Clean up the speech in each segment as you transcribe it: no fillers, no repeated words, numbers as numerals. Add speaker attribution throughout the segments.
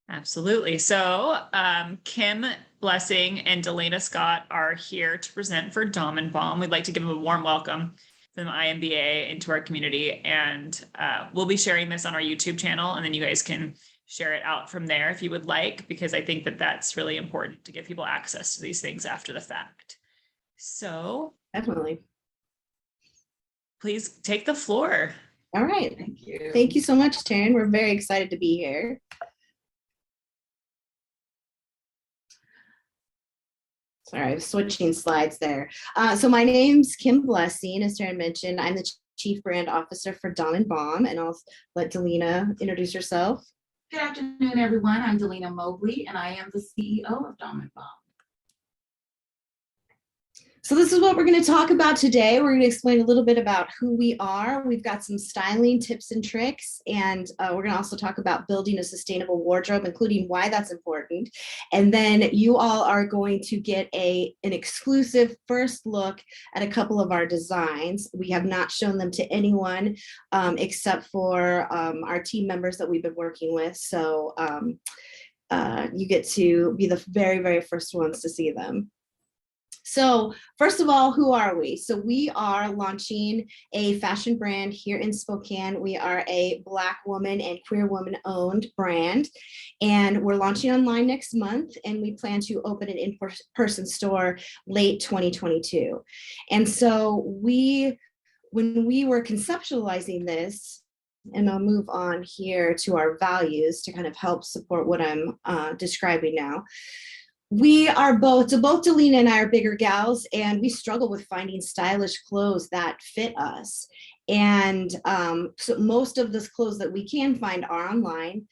Speaker 1: Absolutely. So Kim Blessing and Delana Scott are here to present for Dom+Bomb. We'd like to give them a warm welcome from INBA into our community. And we'll be sharing this on our YouTube channel, and then you guys can share it out from there if you would like, because I think that that's really important to give people access to these things after the fact. So
Speaker 2: definitely.
Speaker 1: Please take the floor.
Speaker 2: All right. Thank you. Thank you so much, Taryn. We're very excited to be here. Sorry, I was switching slides there. So my name's Kim Blessing, as Taryn mentioned. I'm the Chief Brand Officer for Dom+Bomb, and I'll let Delina introduce herself.
Speaker 3: Good afternoon, everyone. I'm Delina Mobley, and I am the CEO of Dom+Bomb.
Speaker 2: So this is what we're going to talk about today. We're going to explain a little bit about who we are. We've got some styling tips and tricks, and we're going to also talk about building a sustainable wardrobe, including why that's important. And then you all are going to get an exclusive first look at a couple of our designs. We have not shown them to anyone except for our team members that we've been working with. So you get to be the very, very first ones to see them. So first of all, who are we? So we are launching a fashion brand here in Spokane. We are a Black woman and queer woman owned brand, and we're launching online next month, and we plan to open an in-person store late 2022. And so when we were conceptualizing this, and I'll move on here to our values to kind of help support what I'm describing now. We are both Delina and I are bigger gals, and we struggle with finding stylish clothes that fit us. And so most of the clothes that we can find are online.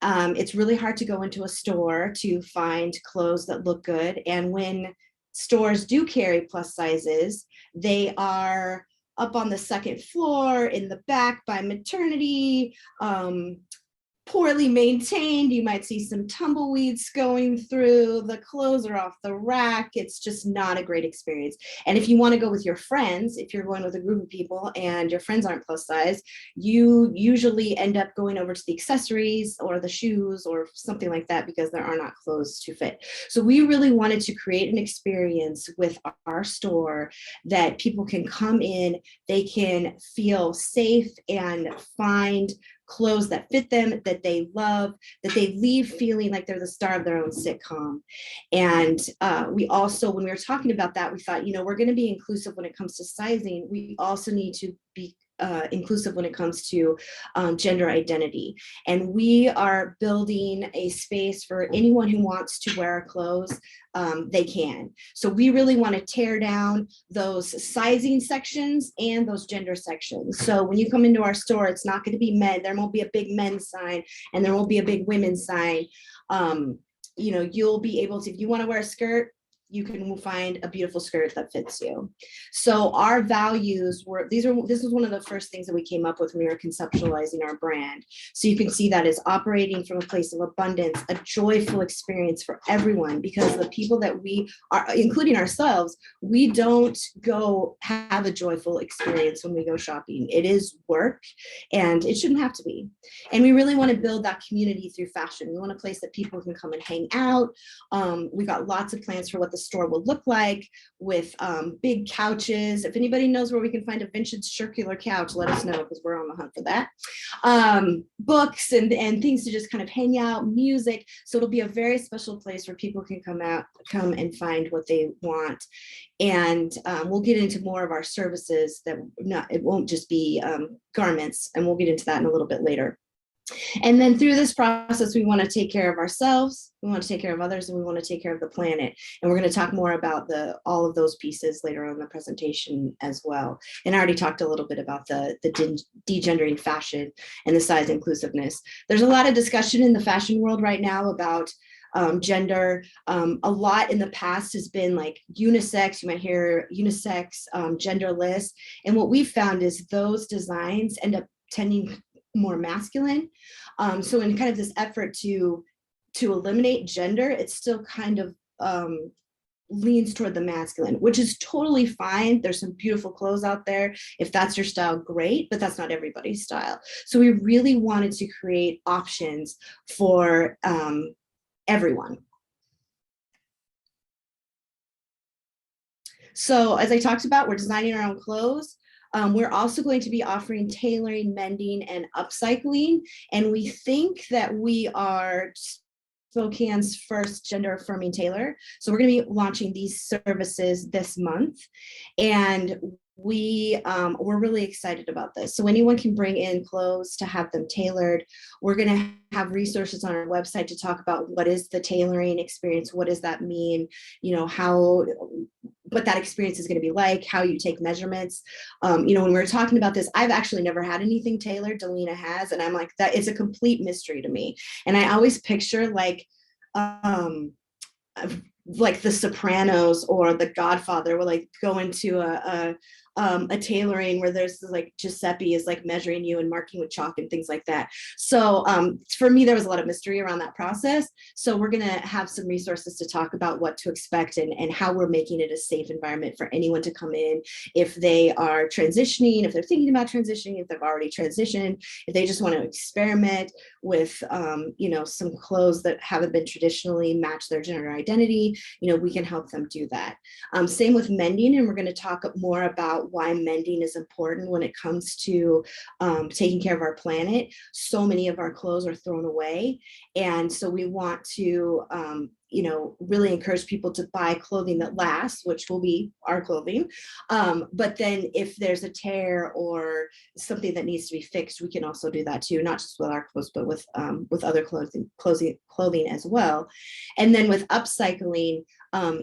Speaker 2: It's really hard to go into a store to find clothes that look good. And when stores do carry plus sizes, they are up on the second floor, in the back by maternity, poorly maintained. You might see some tumbleweeds going through. The clothes are off the rack. It's just not a great experience. And if you want to go with your friends, if you're going with a group of people and your friends aren't plus size, you usually end up going over to the accessories or the shoes or something like that because there are not clothes to fit. So we really wanted to create an experience with our store that people can come in, they can feel safe and find clothes that fit them, that they love, that they leave feeling like they're the star of their own sitcom. And we also, when we were talking about that, we thought, you know, we're going to be inclusive when it comes to sizing. We also need to be inclusive when it comes to gender identity. And we are building a space for anyone who wants to wear our clothes, they can. So we really want to tear down those sizing sections and those gender sections. So when you come into our store, it's not going to be men. There won't be a big men's sign and there won't be a big women's sign. You know, you'll be able to, if you want to wear a skirt, you can find a beautiful skirt that fits you. So our values were, this was one of the first things that we came up with when we were conceptualizing our brand. So you can see that is operating from a place of abundance, a joyful experience for everyone, because the people that we are, including ourselves, we don't go have a joyful experience when we go shopping. It is work and it shouldn't have to be. And we really want to build that community through fashion. We want a place that people can come and hang out. We got lots of plans for what the store will look like, with big couches. If anybody knows where we can find a vintage circular couch, let us know, because we're on the hunt for that. Books and things to just kind of hang out, music. So it'll be a very special place where people can come and find what they want. And we'll get into more of our services that it won't just be garments, and we'll get into that in a little bit later. And then through this process, we want to take care of ourselves, we want to take care of others, and we want to take care of the planet. And we're going to talk more about all of those pieces later on in the presentation as well. And I already talked a little bit about the degendering fashion and the size inclusiveness. There's a lot of discussion in the fashion world right now about gender. A lot in the past has been like unisex. You might hear unisex, genderless. And what we've found is those designs end up tending more masculine. So in kind of this effort to eliminate gender, it's still kind of leans toward the masculine, which is totally fine. There's some beautiful clothes out there. If that's your style, great, but that's not everybody's style. So we really wanted to create options for everyone. So as I talked about, we're designing our own clothes. We're also going to be offering tailoring, mending, and upcycling. And we think that we are Spokane's first gender affirming tailor. So we're going to be launching these services this month. And we're really excited about this. So anyone can bring in clothes to have them tailored. We're going to have resources on our website to talk about what is the tailoring experience, what does that mean, you know, what that experience is going to be like, how you take measurements. You know, when we were talking about this, I've actually never had anything tailored. Delina has, and I'm like, that is a complete mystery to me. And I always picture like The Sopranos or The Godfather, will like go into a tailoring where there's like Giuseppe is like measuring you and marking with chalk and things like that. So for me, there was a lot of mystery around that process. So we're going to have some resources to talk about what to expect and how we're making it a safe environment for anyone to come in if they are transitioning, if they're thinking about transitioning, if they've already transitioned, if they just want to experiment with you know, some clothes that haven't been traditionally match their gender identity. You know, we can help them do that. Same with mending, and we're going to talk more about why mending is important when it comes to taking care of our planet. So many of our clothes are thrown away, and so we want to you know, really encourage people to buy clothing that lasts, which will be our clothing. But then if there's a tear or something that needs to be fixed, we can also do that too, not just with our clothes, but with other clothing as well. And then with upcycling,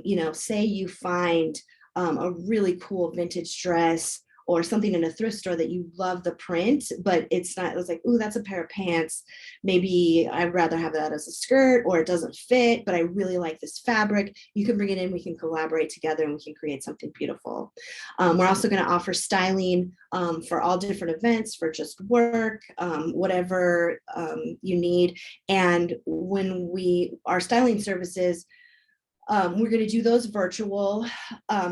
Speaker 2: you know, say you find a really cool vintage dress or something in a thrift store that you love the print, but it's like, ooh, that's a pair of pants. Maybe I'd rather have that as a skirt, or it doesn't fit, but I really like this fabric. You can bring it in, we can collaborate together and we can create something beautiful. We're also going to offer styling for all different events, for just work, whatever you need. And when our styling services, we're going to do those virtual,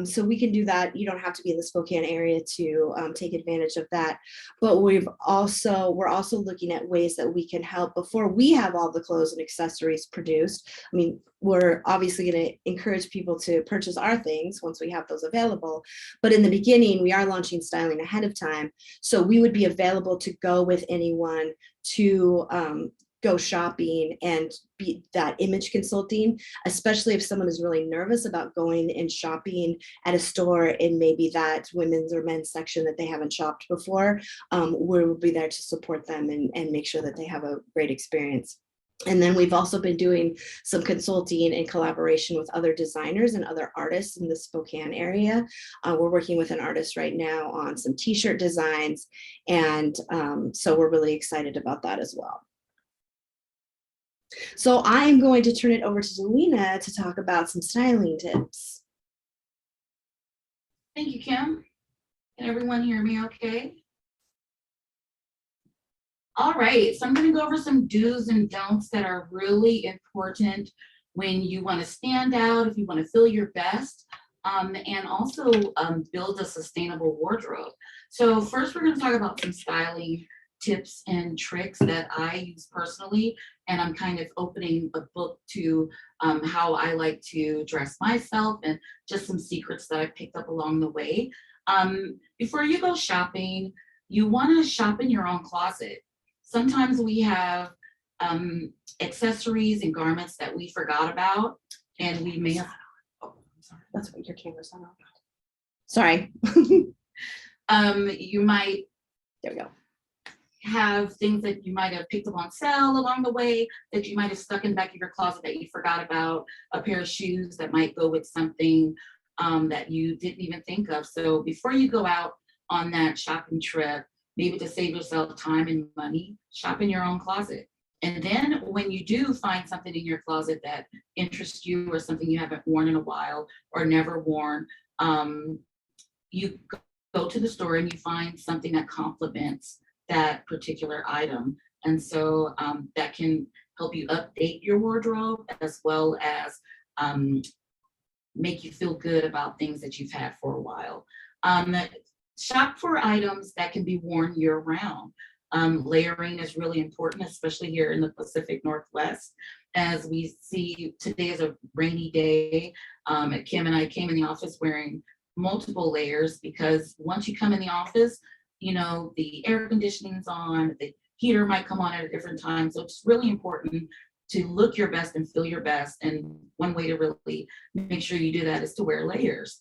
Speaker 2: so we can do that. You don't have to be in the Spokane area to take advantage of that. But we're also looking at ways that we can help before we have all the clothes and accessories produced. I mean, we're obviously going to encourage people to purchase our things once we have those available. But in the beginning, we are launching styling ahead of time. So we would be available to go with anyone to go shopping and be that image consulting, especially if someone is really nervous about going and shopping at a store in maybe that women's or men's section that they haven't shopped before. We'll be there to support them and make sure that they have a great experience. And then we've also been doing some consulting in collaboration with other designers and other artists in the Spokane area. We're working with an artist right now on some t-shirt designs. And so we're really excited about that as well. So I'm going to turn it over to Delina to talk about some styling tips.
Speaker 3: Thank you, Kim. Can everyone hear me okay? All right, so I'm going to go over some do's and don'ts that are really important when you want to stand out, if you want to feel your best, and also build a sustainable wardrobe. So first, we're going to talk about some styling tips and tricks that I use personally, and I'm kind of opening a book to how I like to dress myself and just some secrets that I picked up along the way. Before you go shopping, you want to shop in your own closet. Sometimes we have accessories and garments that we forgot about, and we may have, oh, I'm sorry,
Speaker 2: That's what your camera's on. Sorry.
Speaker 3: You might,
Speaker 2: There we go.
Speaker 3: Have things that you might have picked up on sale along the way that you might have stuck in the back of your closet that you forgot about, a pair of shoes that might go with something that you didn't even think of. So before you go out on that shopping trip, maybe to save yourself time and money, shop in your own closet. And then when you do find something in your closet that interests you or something you haven't worn in a while or never worn, you go to the store and you find something that complements that particular item. And so that can help you update your wardrobe as well as make you feel good about things that you've had for a while. Shop for items that can be worn year round. Layering is really important, especially here in the Pacific Northwest. As we see, today is a rainy day. Kim and I came in the office wearing multiple layers because once you come in the office, you know, the air conditioning's on, the heater might come on at a different time. So it's really important to look your best and feel your best. And one way to really make sure you do that is to wear layers.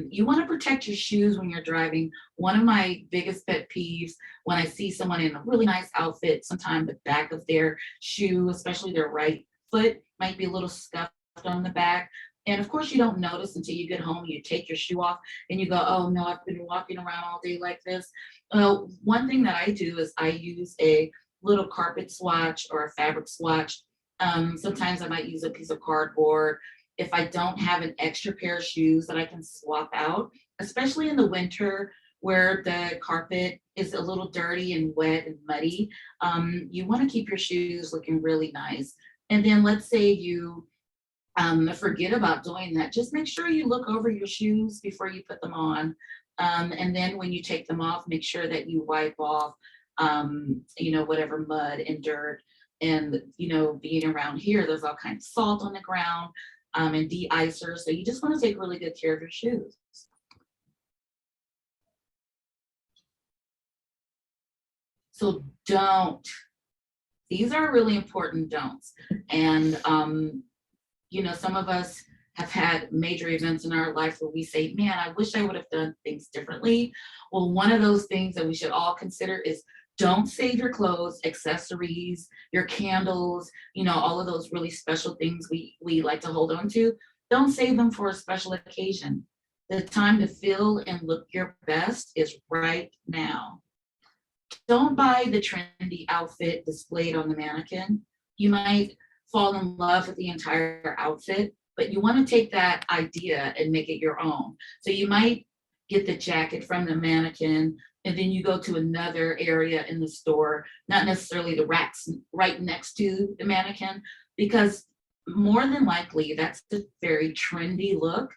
Speaker 3: You want to protect your shoes when you're driving. One of my biggest pet peeves when I see someone in a really nice outfit, sometimes the back of their shoe, especially their right foot, might be a little scuffed on the back. And of course, you don't notice until you get home, you take your shoe off and you go, oh no, I've been walking around all day like this. Well, one thing that I do is I use a little carpet swatch or a fabric swatch. Sometimes I might use a piece of cardboard. If I don't have an extra pair of shoes that I can swap out, especially in the winter where the carpet is a little dirty and wet and muddy, you want to keep your shoes looking really nice. And then let's say you forget about doing that, just make sure you look over your shoes before you put them on. And then when you take them off, make sure that you wipe off, you know, whatever mud and dirt. And, you know, being around here, there's all kinds of salt on the ground and de-icer. So you just want to take really good care of your shoes. So don't. These are really important don'ts. And, you know, some of us have had major events in our life where we say, man, I wish I would have done things differently. Well, one of those things that we should all consider is don't save your clothes, accessories, your candles, you know, all of those really special things we like to hold on to. Don't save them for a special occasion. The time to feel and look your best is right now. Don't buy the trendy outfit displayed on the mannequin. You might fall in love with the entire outfit, but you want to take that idea and make it your own. So you might get the jacket from the mannequin, and then you go to another area in the store, not necessarily the racks right next to the mannequin, because more than likely that's a very trendy look,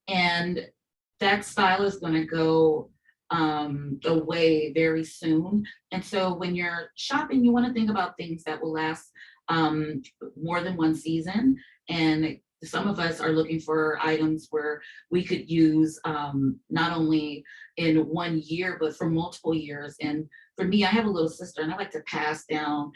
Speaker 3: and that style is going to go away very soon. And so when you're shopping, you want to think about things that will last more than one season. And some of us are looking for items where we could use not only in 1 year, but for multiple years. And for me, I have a little sister and I like to pass down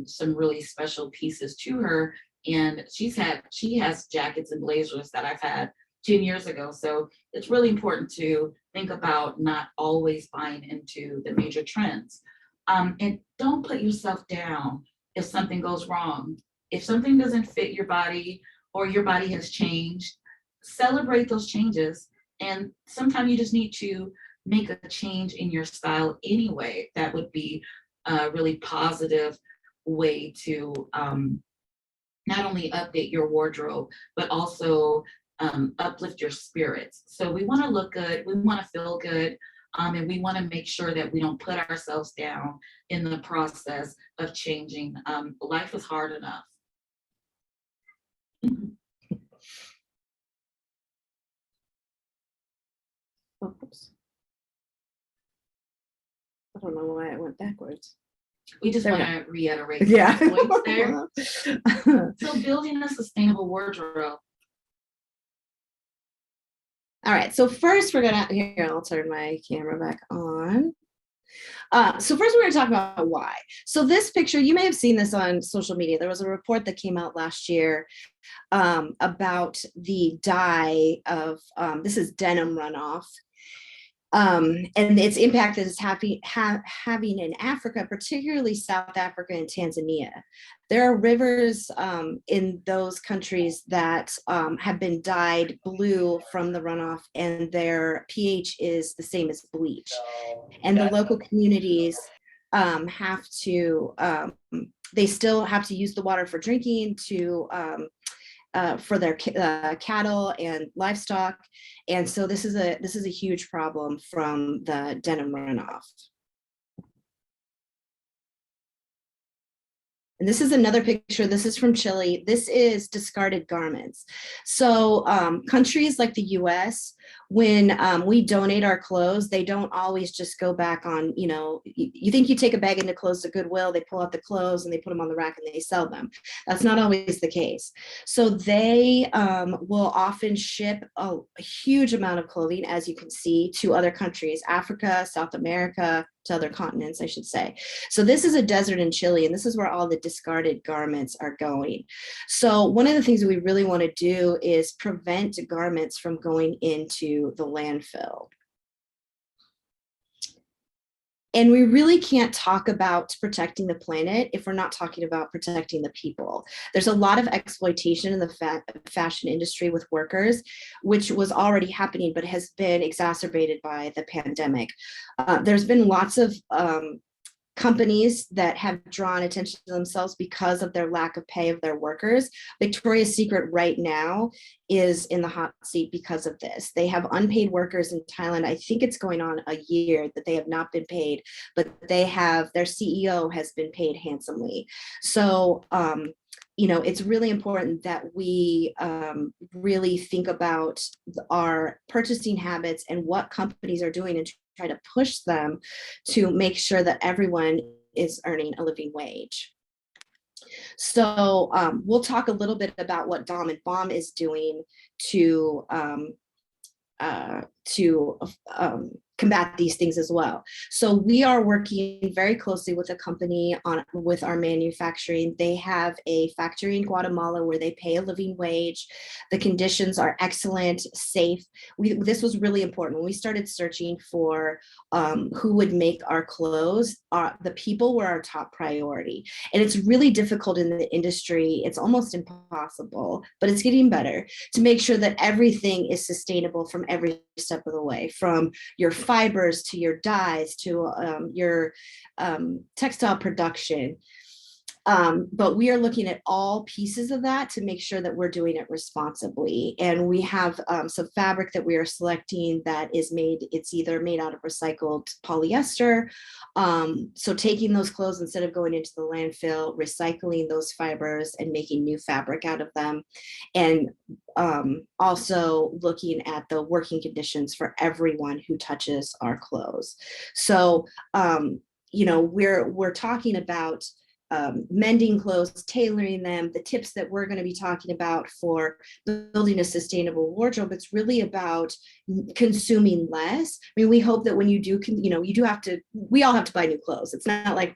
Speaker 3: some really special pieces to her. And she has jackets and blazers that I've had 10 years ago. So it's really important to think about not always buying into the major trends. And don't put yourself down if something goes wrong. If something doesn't fit your body or your body has changed, celebrate those changes. And sometimes you just need to make a change in your style anyway. That would be a really positive way to not only update your wardrobe, but also uplift your spirits. So we want to look good, we want to feel good, and we want to make sure that we don't put ourselves down in the process of changing. Life is hard enough.
Speaker 2: Oops. I don't know why it went backwards.
Speaker 3: We just
Speaker 2: There
Speaker 3: want
Speaker 2: we
Speaker 3: to reiterate
Speaker 2: Yeah.
Speaker 3: the points there. So building a sustainable wardrobe.
Speaker 2: All right, so first we're gonna, here, I'll turn my camera back on. So first we're gonna talk about why. So this picture, you may have seen this on social media. There was a report that came out last year about the dye of, this is denim runoff, and its impact that it's having in Africa, particularly South Africa and Tanzania. There are rivers in those countries that have been dyed blue from the runoff, and their pH is the same as bleach. And the local communities have to, they still have to use the water for drinking, to for their cattle and livestock. And so this is a huge problem from the denim runoff. And this is another picture. This is from Chile. This is discarded garments. So countries like the US, when we donate our clothes, they don't always just go back on, you think you take a bag into clothes to Goodwill, they pull out the clothes and they put them on the rack and they sell them. That's not always the case. So they will often ship a huge amount of clothing, as you can see, to other countries, Africa, South America, to other continents, I should say. So this is a desert in Chile, and this is where all the discarded garments are going. So one of the things that we really want to do is prevent garments from going into the landfill. And we really can't talk about protecting the planet if we're not talking about protecting the people. There's a lot of exploitation in the fashion industry with workers, which was already happening, but has been exacerbated by the pandemic. There's been lots of companies that have drawn attention to themselves because of their lack of pay of their workers. Victoria's Secret right now is in the hot seat because of this. They have unpaid workers in Thailand. I think it's going on a year that they have not been paid, but their CEO has been paid handsomely. So, it's really important that we really think about our purchasing habits and what companies are doing and try to push them to make sure that everyone is earning a living wage. So we'll talk a little bit about what Dom+Bomb is doing to combat these things as well. So we are working very closely with a company with our manufacturing. They have a factory in Guatemala where they pay a living wage. The conditions are excellent, safe. This was really important. When we started searching for who would make our clothes, the people were our top priority. And it's really difficult in the industry. It's almost impossible, but it's getting better to make sure that everything is sustainable from every step of the way, from your fibers to your dyes to your textile production. But we are looking at all pieces of that to make sure that we're doing it responsibly. And we have some fabric that we are selecting that is it's either made out of recycled polyester. So taking those clothes, instead of going into the landfill, recycling those fibers and making new fabric out of them. And also looking at the working conditions for everyone who touches our clothes. So, we're talking about mending clothes, tailoring them, the tips that we're going to be talking about for building a sustainable wardrobe. It's really about consuming less. I mean, we hope that when you do, we all have to buy new clothes. It's not like,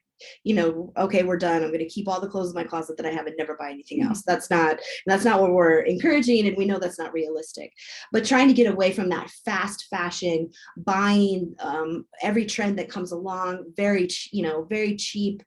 Speaker 2: okay, we're done. I'm going to keep all the clothes in my closet that I have and never buy anything else. That's not what we're encouraging. And we know that's not realistic, but trying to get away from that fast fashion, buying every trend that comes along, very cheap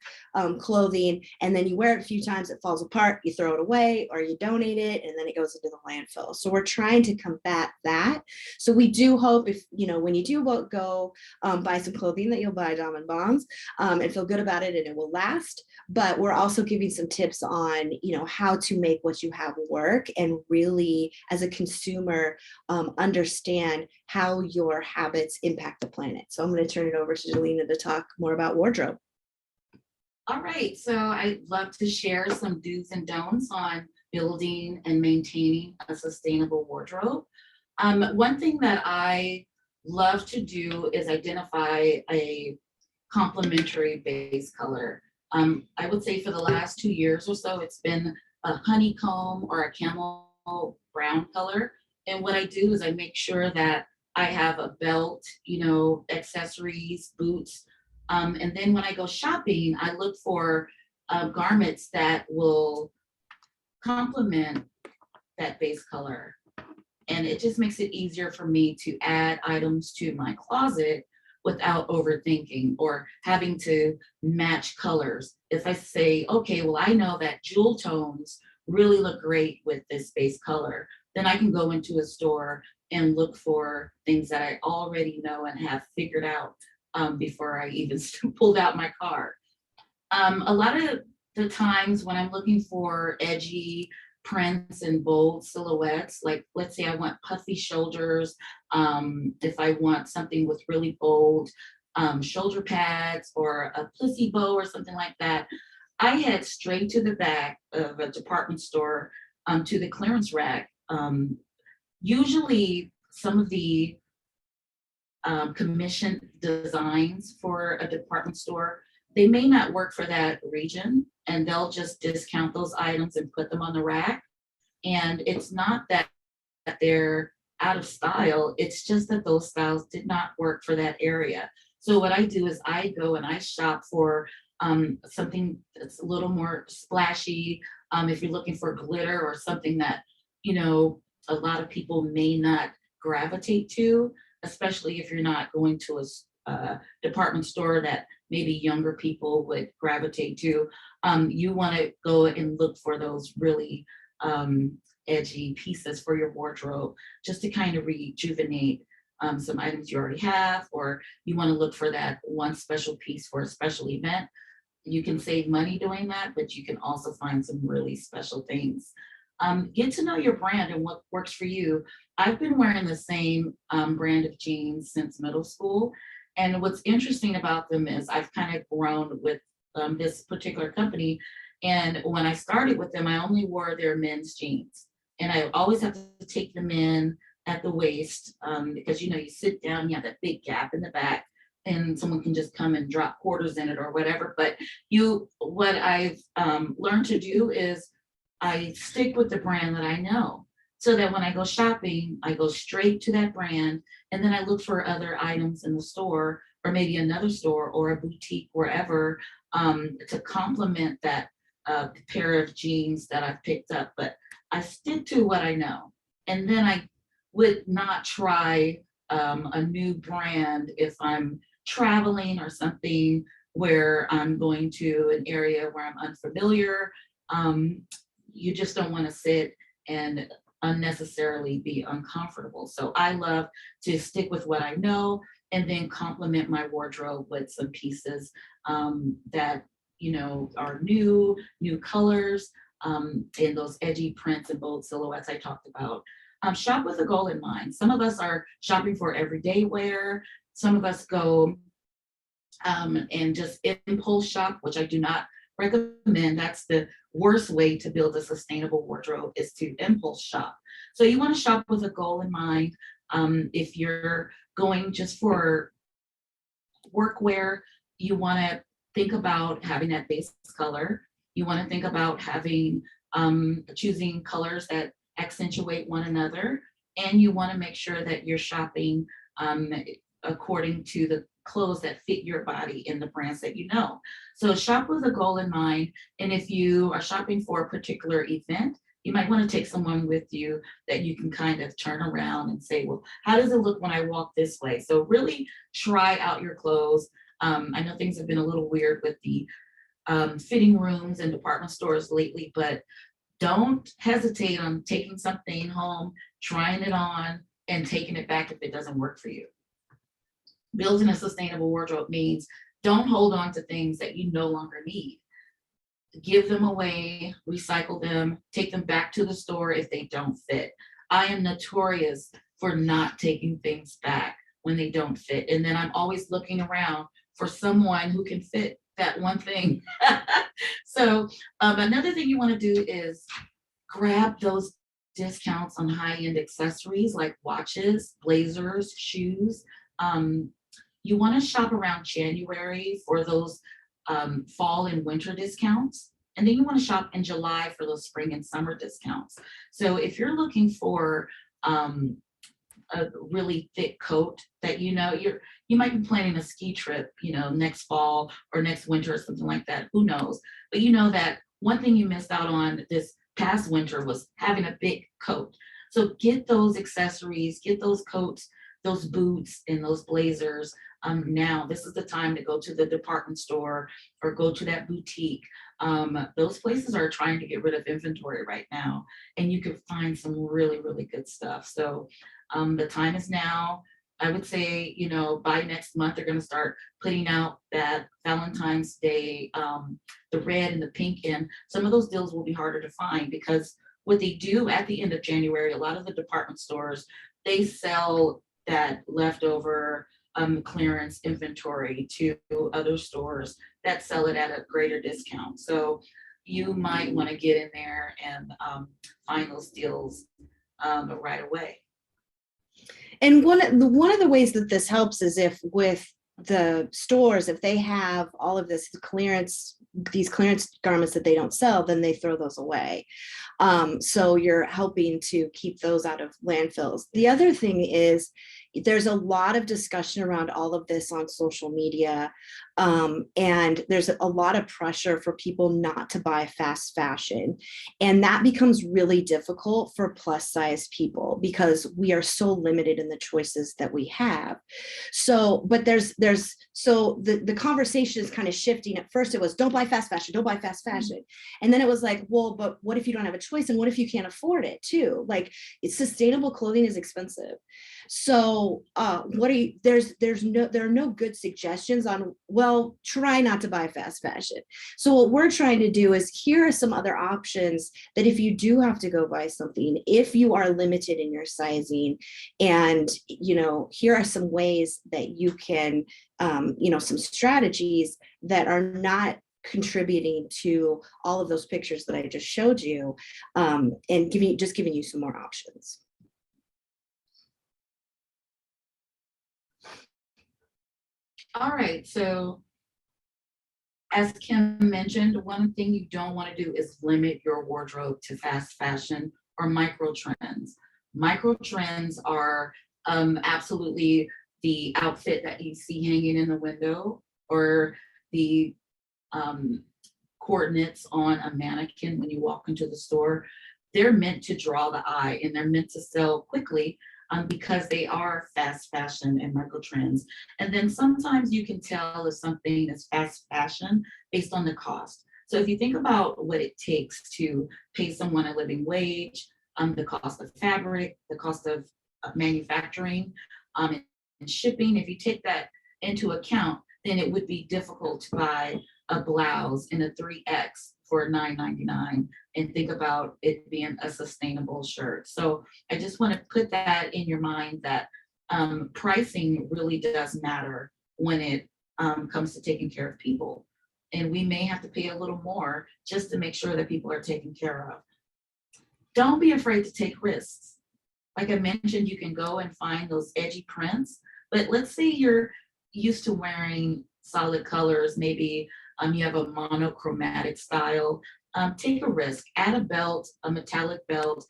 Speaker 2: clothing. And then you wear it a few times, it falls apart, you throw it away or you donate it, and then it goes into the landfill. So we're trying to combat that. So we do hope when you do go buy some clothing that you'll buy Dom+Bombs and feel good about it and it will last. But we're also giving some tips on how to make what you have work and really, as a consumer, understand how your habits impact the planet. So I'm going to turn it over to Delina to talk more about wardrobe.
Speaker 3: All right, so I'd love to share some do's and don'ts on building and maintaining a sustainable wardrobe. One thing that I love to do is identify a complementary base color. I would say for the last 2 years or so, it's been a honeycomb or a camel brown color. And what I do is I make sure that I have a belt, accessories, boots. And then when I go shopping, I look for garments that will complement that base color. And it just makes it easier for me to add items to my closet without overthinking or having to match colors. If I say, okay, well, I know that jewel tones really look great with this base color, then I can go into a store and look for things that I already know and have figured out before I even pulled out my card. A lot of the times when I'm looking for edgy prints and bold silhouettes, like let's say I want puffy shoulders, if I want something with really bold shoulder pads or a plissy bow or something like that, I head straight to the back of a department store, to the clearance rack. Usually some of the commission designs for a department store, they may not work for that region, and they'll just discount those items and put them on the rack. And it's not that they're out of style, it's just that those styles did not work for that area. So what I do is I go and I shop for something that's a little more splashy. If you're looking for glitter or something that, you know, a lot of people may not gravitate to, especially if you're not going to a department store that maybe younger people would gravitate to. You want to go and look for those really edgy pieces for your wardrobe, just to kind of rejuvenate some items you already have, or you want to look for that one special piece for a special event. You can save money doing that, but you can also find some really special things. Get to know your brand and what works for you. I've been wearing the same brand of jeans since middle school. And what's interesting about them is I've kind of grown with this particular company. And when I started with them, I only wore their men's jeans. And I always have to take them in at the waist, because, you know, you sit down, you have that big gap in the back, and someone can just come and drop quarters in it or whatever. But what I've learned to do is I stick with the brand that I know, so that when I go shopping, I go straight to that brand, and then I look for other items in the store, or maybe another store or a boutique, wherever, to complement that pair of jeans that I've picked up. But I stick to what I know. And then I would not try a new brand if I'm traveling or something where I'm going to an area where I'm unfamiliar. You just don't want to sit and unnecessarily be uncomfortable. So I love to stick with what I know and then complement my wardrobe with some pieces that, you know, are new colors, in those edgy prints and bold silhouettes I talked about. Shop with a goal in mind. Some of us are shopping for everyday wear. Some of us go and just impulse shop, which I do not recommend. That's the worst way to build a sustainable wardrobe, is to impulse shop. So you want to shop with a goal in mind. If you're going just for workwear, you want to think about having that base color. You want to think about having choosing colors that accentuate one another, and you want to make sure that you're shopping according to the clothes that fit your body in the brands that you know. So shop with a goal in mind. And if you are shopping for a particular event, you might want to take someone with you that you can kind of turn around and say, well, how does it look when I walk this way? So really try out your clothes. I know things have been a little weird with the fitting rooms and department stores lately, but don't hesitate on taking something home, trying it on, and taking it back if it doesn't work for you. Building a sustainable wardrobe means don't hold on to things that you no longer need. Give them away, recycle them, take them back to the store if they don't fit. I am notorious for not taking things back when they don't fit. And then I'm always looking around for someone who can fit that one thing. So another thing you want to do is grab those discounts on high-end accessories like watches, blazers, shoes. You want to shop around January for those fall and winter discounts. And then you want to shop in July for those spring and summer discounts. So if you're looking for a really thick coat that you know you might be planning a ski trip, you know, next fall or next winter or something like that, who knows? But you know that one thing you missed out on this past winter was having a big coat. So get those accessories, get those coats, those boots, and those blazers. Now this is the time to go to the department store or go to that boutique. Those places are trying to get rid of inventory right now, and you can find some really, really good stuff. So the time is now. I would say, you know, by next month, they're going to start putting out that Valentine's Day, the red and the pink, and some of those deals will be harder to find, because what they do at the end of January, a lot of the department stores, they sell that leftover clearance inventory to other stores that sell it at a greater discount. So you might want to get in there and find those deals right away.
Speaker 2: And one of the ways that this helps is if with the stores, if they have all of these clearance garments that they don't sell, then they throw those away. So you're helping to keep those out of landfills. The other thing is there's a lot of discussion around all of this on social media. And there's a lot of pressure for people not to buy fast fashion. And that becomes really difficult for plus size people because we are so limited in the choices that we have. So, but so the conversation is kind of shifting. At first it was, don't buy fast fashion, don't buy fast fashion. And then it was like, well, but what if you don't have a choice? And what if you can't afford it too? Like, it's sustainable clothing is expensive. So there are no good suggestions on, well, try not to buy fast fashion. So what we're trying to do is, here are some other options that if you do have to go buy something, if you are limited in your sizing, and here are some ways that you can, some strategies that are not contributing to all of those pictures that I just showed you, and giving you some more options.
Speaker 3: All right, so as Kim mentioned, one thing you don't want to do is limit your wardrobe to fast fashion or micro trends. Micro trends are absolutely the outfit that you see hanging in the window, or the coordinates on a mannequin when you walk into the store. They're meant to draw the eye, and they're meant to sell quickly because they are fast fashion and micro trends. And then sometimes you can tell if something is fast fashion based on the cost. So if you think about what it takes to pay someone a living wage, the cost of fabric, the cost of manufacturing, and shipping, if you take that into account, then it would be difficult to buy a blouse in a 3X for $9.99 and think about it being a sustainable shirt. So I just want to put that in your mind, that pricing really does matter when it comes to taking care of people. And we may have to pay a little more just to make sure that people are taken care of. Don't be afraid to take risks. Like I mentioned, you can go and find those edgy prints, but let's say you're used to wearing solid colors, maybe you have a monochromatic style. Take a risk, add a belt, a metallic belt,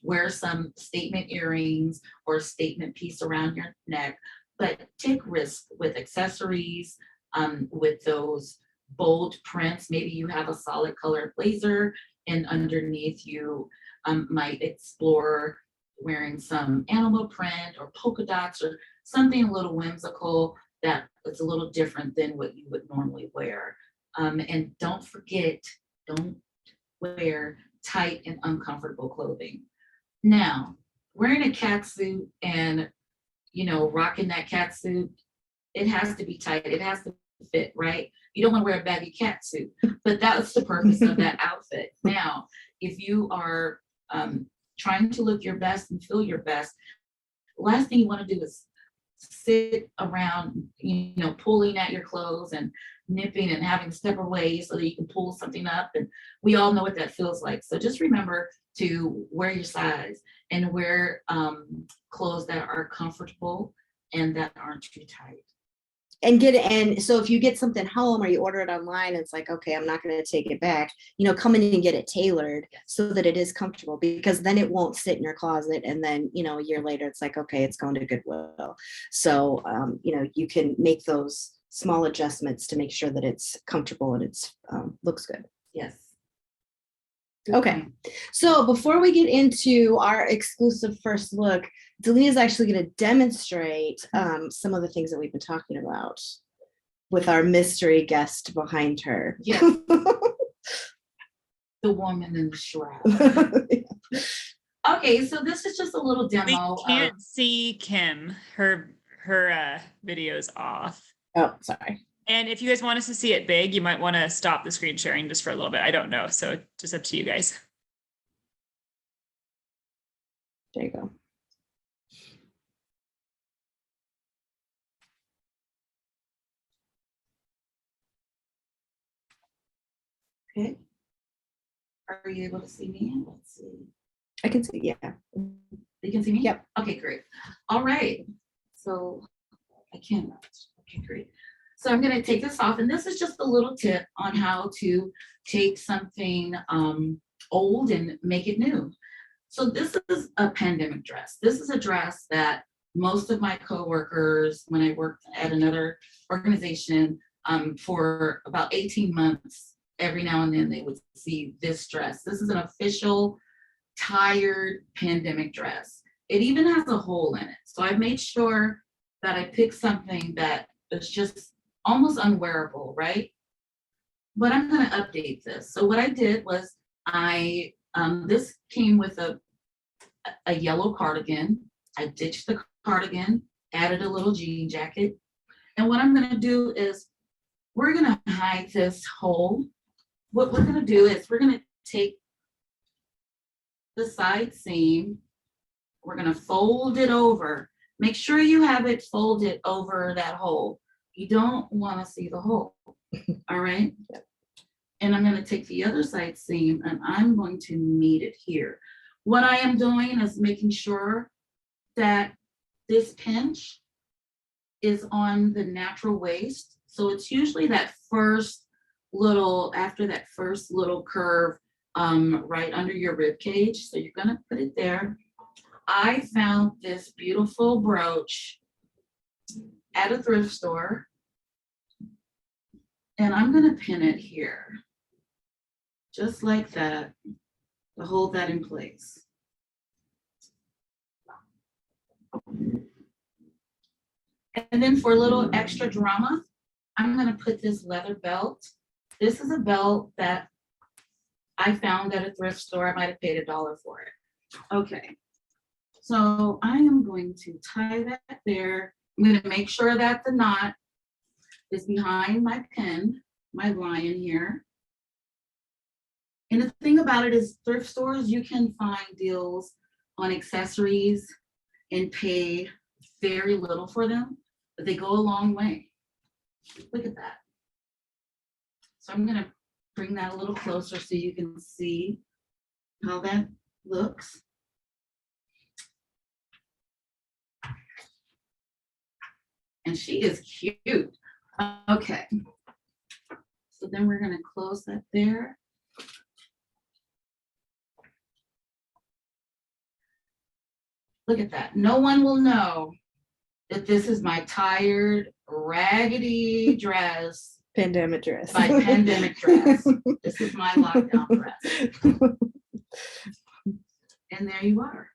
Speaker 3: wear some statement earrings or a statement piece around your neck, but take risks with accessories, with those bold prints. Maybe you have a solid color blazer and underneath you might explore wearing some animal print or polka dots or something a little whimsical that it's a little different than what you would normally wear. And don't forget, don't wear tight and uncomfortable clothing. Now, wearing a cat suit and rocking that cat suit, it has to be tight, it has to fit, right? You don't want to wear a baggy cat suit, but that's the purpose of that outfit. Now, if you are trying to look your best and feel your best, last thing you want to do is sit around, pulling at your clothes and nipping and having to step away so that you can pull something up. And we all know what that feels like. So just remember to wear your size and wear clothes that are comfortable and that aren't too tight.
Speaker 2: And so if you get something home or you order it online, it's like, okay, I'm not going to take it back, come in and get it tailored so that it is comfortable, because then it won't sit in your closet. And then, a year later, it's like, okay, it's going to Goodwill. So, you can make those small adjustments to make sure that it's comfortable and it's looks good.
Speaker 3: Yes.
Speaker 2: Okay, so before we get into our exclusive first look, Delina is actually going to demonstrate some of the things that we've been talking about with our mystery guest behind her.
Speaker 3: Yes. The woman in the shroud. Okay, so this is just a little demo.
Speaker 1: We can't see Kim. Her video's off.
Speaker 2: Oh, sorry.
Speaker 1: And if you guys want us to see it big, you might want to stop the screen sharing just for a little bit. I don't know. So just up to you guys.
Speaker 2: There you go.
Speaker 3: Okay. Are you able to see me? Let's see.
Speaker 2: I can see, yeah.
Speaker 3: You can see me?
Speaker 2: Yep.
Speaker 3: Okay, great. All right. So I cannot. Okay, great. So I'm going to take this off, and this is just a little tip on how to take something old and make it new. So this is a pandemic dress. This is a dress that most of my coworkers, when I worked at another organization for about 18 months, every now and then they would see this dress. This is an official tired pandemic dress. It even has a hole in it. So I made sure that I picked something that is just almost unwearable, right? But I'm going to update this. So what I did was this came with a yellow cardigan. I ditched the cardigan, added a little jean jacket. And what I'm going to do is we're going to hide this hole. What we're going to do is we're going to take the side seam. We're going to fold it over. Make sure you have it folded over that hole. You don't want to see the hole. All right.
Speaker 2: Yep.
Speaker 3: And I'm going to take the other side seam and I'm going to meet it here. What I am doing is making sure that this pinch is on the natural waist. So it's usually that first little, after that first little curve right under your rib cage. So you're going to put it there. I found this beautiful brooch at a thrift store, and I'm going to pin it here, just like that, to hold that in place. And then for a little extra drama, I'm going to put this leather belt. This is a belt that I found at a thrift store. I might have paid $1 for it. Okay. So I am going to tie that there. I'm going to make sure that the knot is behind my pin, my lion here. And the thing about it is thrift stores, you can find deals on accessories and pay very little for them, but they go a long way. Look at that. So I'm going to bring that a little closer so you can see how that looks. And she is cute. Okay. So then we're going to close that there. Look at that. No one will know that this is my tired, raggedy dress.
Speaker 2: Pandemic dress.
Speaker 3: My pandemic dress. This is my lockdown dress. And there you are.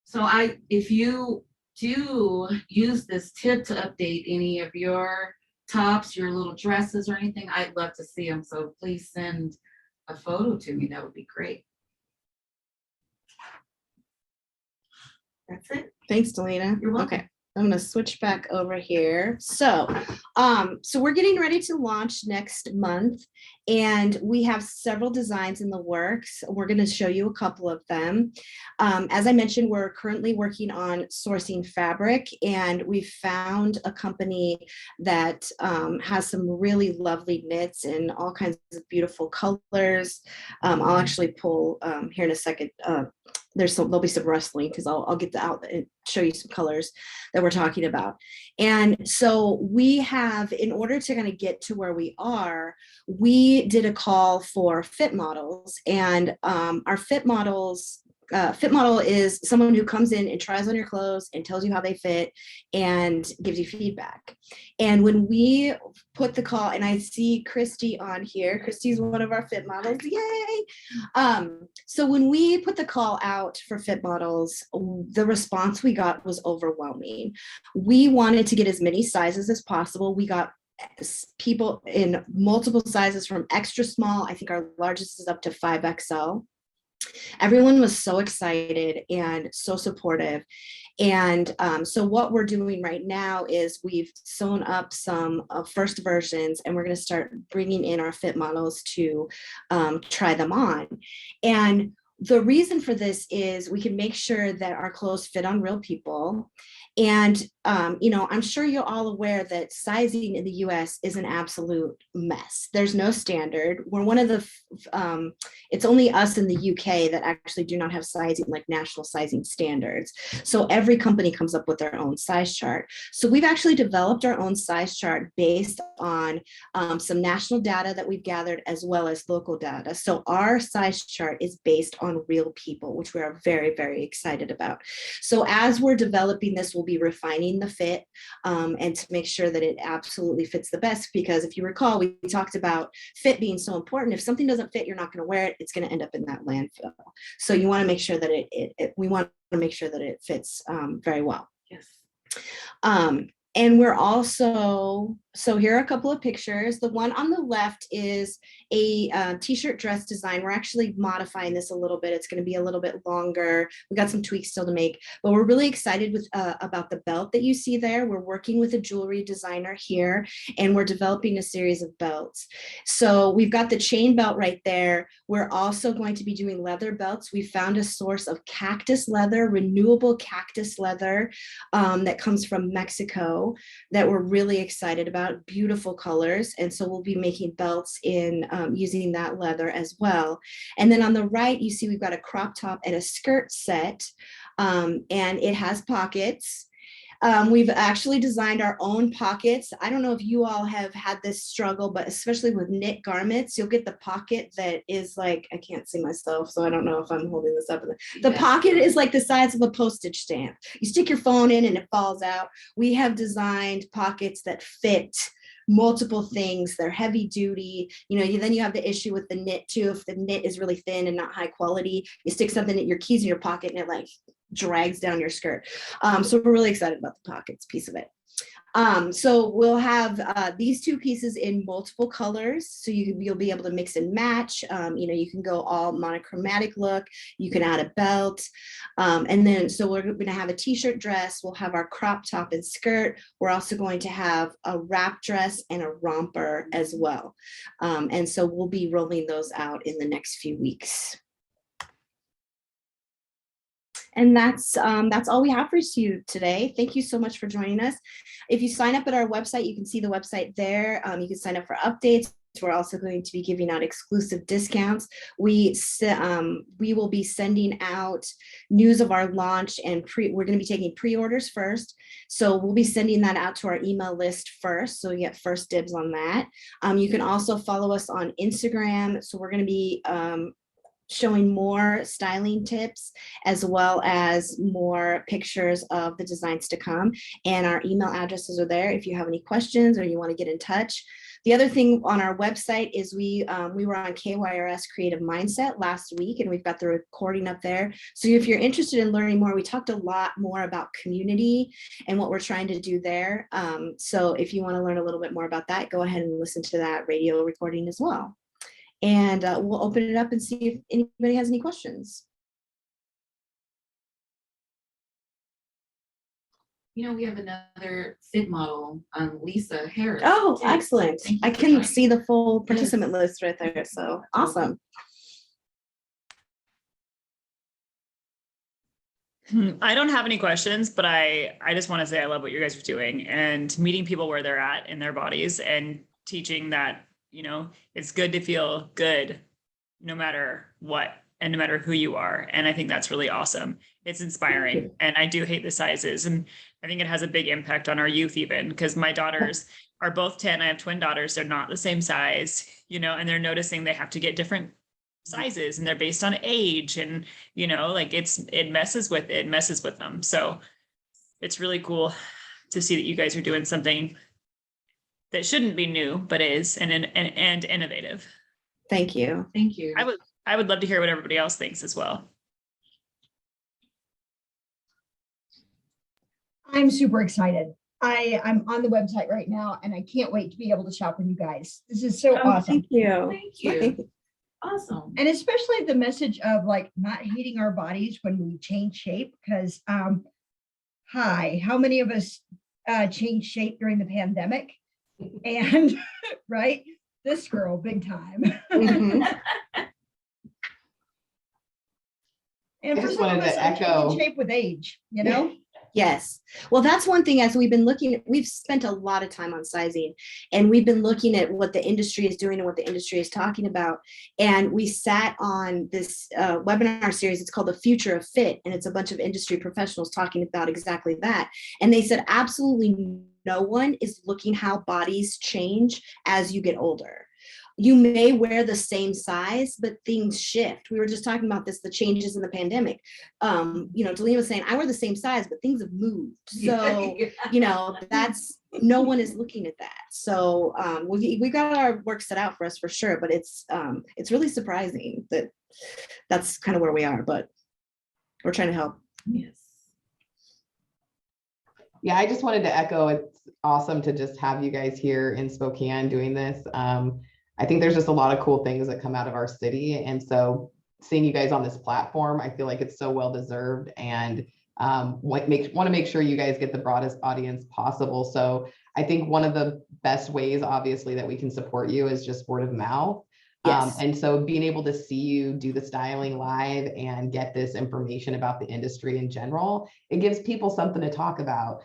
Speaker 3: So if you do use this tip to update any of your tops, your little dresses or anything, I'd love to see them. So please send a photo to me. That would be great. That's it.
Speaker 2: Thanks, Delina.
Speaker 3: You're welcome.
Speaker 2: Okay. I'm going to switch back over here. So we're getting ready to launch next month, and we have several designs in the works. We're going to show you a couple of them. As I mentioned, we're currently working on sourcing fabric, and we found a company that has some really lovely knits in all kinds of beautiful colors. I'll actually pull here in a second. There'll be some rustling because I'll get out and show you some colors that we're talking about. And so we have, in order to kind of get to where we are, we did a call for fit models, and our fit model is someone who comes in and tries on your clothes and tells you how they fit and gives you feedback. And when we put the call, and I see Christy on here, Christy's one of our fit models, yay. So when we put the call out for fit models, the response we got was overwhelming. We wanted to get as many sizes as possible. We got people in multiple sizes from extra small. I think our largest is up to 5XL. Everyone was so excited and so supportive. And so what we're doing right now is we've sewn up some first versions, and we're going to start bringing in our fit models to try them on. And the reason for this is we can make sure that our clothes fit on real people, And, I'm sure you're all aware that sizing in the US is an absolute mess. There's no standard. We're one of the, it's only us in the UK that actually do not have sizing, like national sizing standards. So every company comes up with their own size chart. So we've actually developed our own size chart based on some national data that we've gathered as well as local data. So our size chart is based on real people, which we are very, very excited about. So as we're developing this, we'll be refining the fit and to make sure that it absolutely fits the best. Because if you recall, we talked about fit being so important. If something doesn't fit, you're not going to wear it. It's going to end up in that landfill. So you want to make sure that we want to make sure that it fits very well.
Speaker 3: Yes.
Speaker 2: And we're also, so here are a couple of pictures. The one on the left is a t-shirt dress design. We're actually modifying this a little bit. It's going to be a little bit longer. We got some tweaks still to make, but we're really excited with about the belt that you see there. We're working with a jewelry designer here, and we're developing a series of belts. So we've got the chain belt right there. We're also going to be doing leather belts. We found a source of cactus leather, renewable cactus leather that comes from Mexico that we're really excited about. Beautiful colors. And so we'll be making belts in using that leather as well. And then on the right, you see we've got a crop top and a skirt set, and it has pockets. We've actually designed our own pockets. I don't know if you all have had this struggle, but especially with knit garments, you'll get the pocket that is like, I can't see myself, so I don't know if I'm holding this up. The pocket is like the size of a postage stamp. You stick your phone in and it falls out. We have designed pockets that fit multiple things. They're heavy duty. Then you have the issue with the knit too. If the knit is really thin and not high quality, you stick something in your keys in your pocket and it like drags down your skirt. So we're really excited about the pockets piece of it. So we'll have these two pieces in multiple colors. So you'll be able to mix and match. You can go all monochromatic look. You can add a belt. And then, so we're going to have a t-shirt dress. We'll have our crop top and skirt. We're also going to have a wrap dress and a romper as well. And so we'll be rolling those out in the next few weeks. And that's all we have for you today. Thank you so much for joining us. If you sign up at our website, you can see the website there. You can sign up for updates. We're also going to be giving out exclusive discounts. We will be sending out news of our launch, and we're going to be taking pre-orders first. So we'll be sending that out to our email list first. So you get first dibs on that. You can also follow us on Instagram. So we're going to be showing more styling tips as well as more pictures of the designs to come. And our email addresses are there if you have any questions or you want to get in touch. The other thing on our website is we were on KYRS Creative Mindset last week, and we've got the recording up there. So if you're interested in learning more, we talked a lot more about community and what we're trying to do there. So if you want to learn a little bit more about that, go ahead and listen to that radio recording as well. And we'll open it up and see if anybody has any questions.
Speaker 3: We have another fit model, Lisa Harris.
Speaker 2: Oh, excellent. I can see the full participant
Speaker 3: Yes.
Speaker 2: list right there. So awesome.
Speaker 1: I don't have any questions, but I just want to say I love what you guys are doing and meeting people where they're at in their bodies and teaching that, it's good to feel good no matter what and no matter who you are. And I think that's really awesome. It's inspiring. And I do hate the sizes. And I think it has a big impact on our youth even, because my daughters are both 10. I have twin daughters. They're not the same size, and they're noticing they have to get different sizes and they're based on age. And, it messes with them. So it's really cool to see that you guys are doing something that shouldn't be new, but is and innovative.
Speaker 2: Thank you.
Speaker 3: Thank you.
Speaker 1: I would love to hear what everybody else thinks as well.
Speaker 4: I'm super excited. I'm on the website right now and I can't wait to be able to shop with you guys. This is so awesome.
Speaker 2: Thank you.
Speaker 3: Thank you. Awesome.
Speaker 4: And especially the message of like not hating our bodies when we change shape, because how many of us changed shape during the pandemic? And right, this girl big time.
Speaker 2: Mhm.
Speaker 4: And
Speaker 5: I
Speaker 4: for
Speaker 5: just
Speaker 4: some of
Speaker 5: wanted
Speaker 4: us,
Speaker 5: to
Speaker 4: I change
Speaker 5: echo-
Speaker 4: shape with age, you know?
Speaker 2: Yes. Well, that's one thing as we've been looking at, we've spent a lot of time on sizing and we've been looking at what the industry is doing and what the industry is talking about. And we sat on this webinar series. It's called The Future of Fit. And it's a bunch of industry professionals talking about exactly that. And they said, absolutely no one is looking how bodies change as you get older. You may wear the same size, but things shift. We were just talking about this, the changes in the pandemic. Delina was saying, I wear the same size, but things have moved. So, that's, no one is looking at that. So we got our work set out for us for sure, but it's really surprising that that's kind of where we are, but we're trying to help.
Speaker 3: Yes.
Speaker 5: Yeah, I just wanted to echo, it's awesome to just have you guys here in Spokane doing this. I think there's just a lot of cool things that come out of our city. And so seeing you guys on this platform, I feel like it's so well deserved, and want to make sure you guys get the broadest audience possible. So I think one of the best ways, obviously, that we can support you is just word of mouth.
Speaker 2: Yes.
Speaker 5: And so being able to see you do the styling live and get this information about the industry in general, it gives people something to talk about.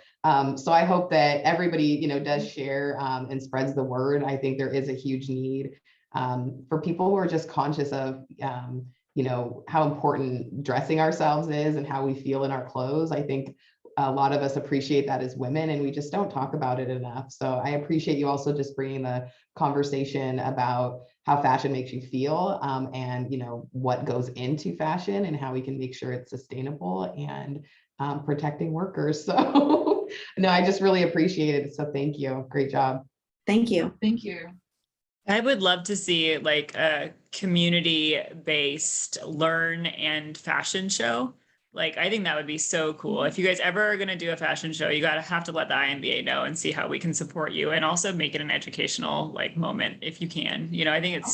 Speaker 5: So I hope that everybody, does share and spreads the word. I think there is a huge need for people who are just conscious of, how important dressing ourselves is and how we feel in our clothes. I think a lot of us appreciate that as women, and we just don't talk about it enough. So I appreciate you also just bringing the conversation about how fashion makes you feel, and what goes into fashion and how we can make sure it's sustainable and protecting workers. So no, I just really appreciate it. So thank you. Great job.
Speaker 2: Thank you.
Speaker 3: Thank you.
Speaker 1: I would love to see like a community-based learn and fashion show. Like, I think that would be so cool. If you guys ever are going to do a fashion show, you have to let the INBA know and see how we can support you, and also make it an educational moment if you can. I think it's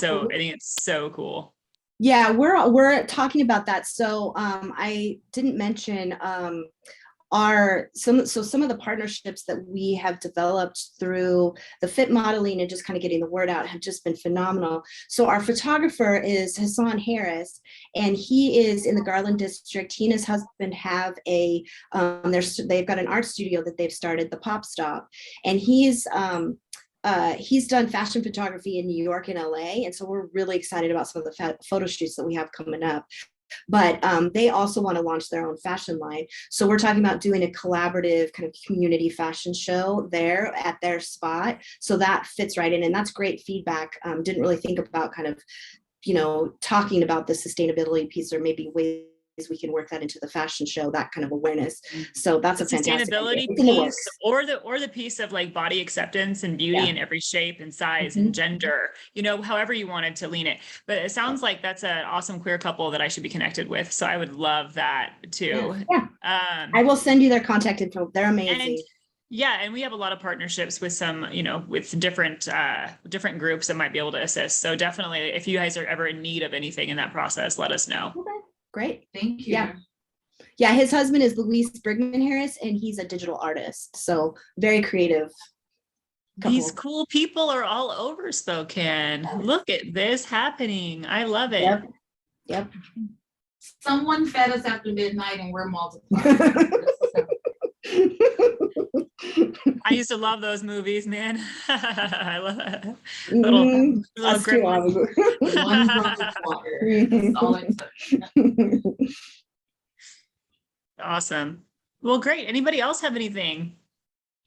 Speaker 1: so cool.
Speaker 2: Yeah, we're talking about that. So I didn't mention some of the partnerships that we have developed through the fit modeling and just kind of getting the word out have just been phenomenal. So our photographer is Hassan Harris, and he is in the Garland district. He and his husband have they've got an art studio that they've started, the Pop Stop, and he's done fashion photography in New York and LA. And so we're really excited about some of the photo shoots that we have coming up. But they also want to launch their own fashion line. So we're talking about doing a collaborative kind of community fashion show there at their spot. So that fits right in. And that's great feedback. Didn't really think about kind of, talking about the sustainability piece, or maybe ways we can work that into the fashion show, that kind of awareness. So that's a fantastic
Speaker 1: sustainability piece, or the piece of like body acceptance and beauty in every shape and size and gender, however you wanted to lean it. But it sounds like that's an awesome queer couple that I should be connected with. So I would love that too.
Speaker 2: Yeah. I will send you their contact info. They're amazing.
Speaker 1: And we have a lot of partnerships with some, with different groups that might be able to assist. So definitely, if you guys are ever in need of anything in that process, let us know.
Speaker 2: Okay. Great.
Speaker 3: Thank you.
Speaker 2: Yeah. His husband is Luis Brigman Harris, and he's a digital artist. So very creative couple.
Speaker 1: These cool people are all over Spokane. Look at this happening. I love it.
Speaker 2: Yep.
Speaker 3: Someone fed us after midnight and we're multiplying.
Speaker 1: I used to love those movies, man. I love it.
Speaker 2: Little
Speaker 3: One drop of water. That's all it took.
Speaker 1: Awesome. Well, great. Anybody else have anything?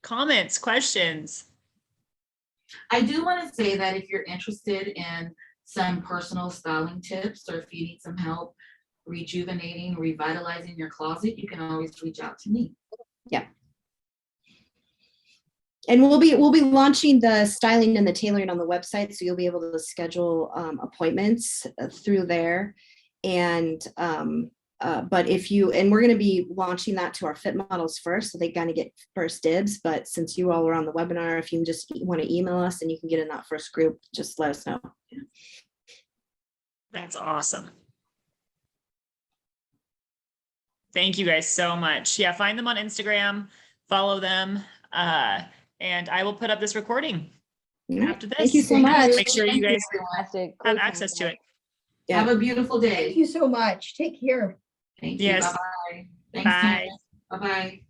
Speaker 1: Comments, questions?
Speaker 3: I do want to say that if you're interested in some personal styling tips, or if you need some help rejuvenating, revitalizing your closet, you can always reach out to me.
Speaker 2: Yeah. And we'll be launching the styling and the tailoring on the website, so you'll be able to schedule appointments through there. And but we're going to be launching that to our fit models first, so they kind of get first dibs. But since you all are on the webinar, if you just want to email us and you can get in that first group, just let us know.
Speaker 1: That's awesome. Thank you guys so much. Yeah, find them on Instagram, follow them. And I will put up this recording after this.
Speaker 2: Thank you so much.
Speaker 1: Make sure you guys have access to it.
Speaker 3: Yeah. Have a beautiful day.
Speaker 4: Thank you so much. Take care.
Speaker 3: Thank you.
Speaker 1: Yes.
Speaker 3: Bye-bye.
Speaker 1: Bye.
Speaker 3: Bye-bye.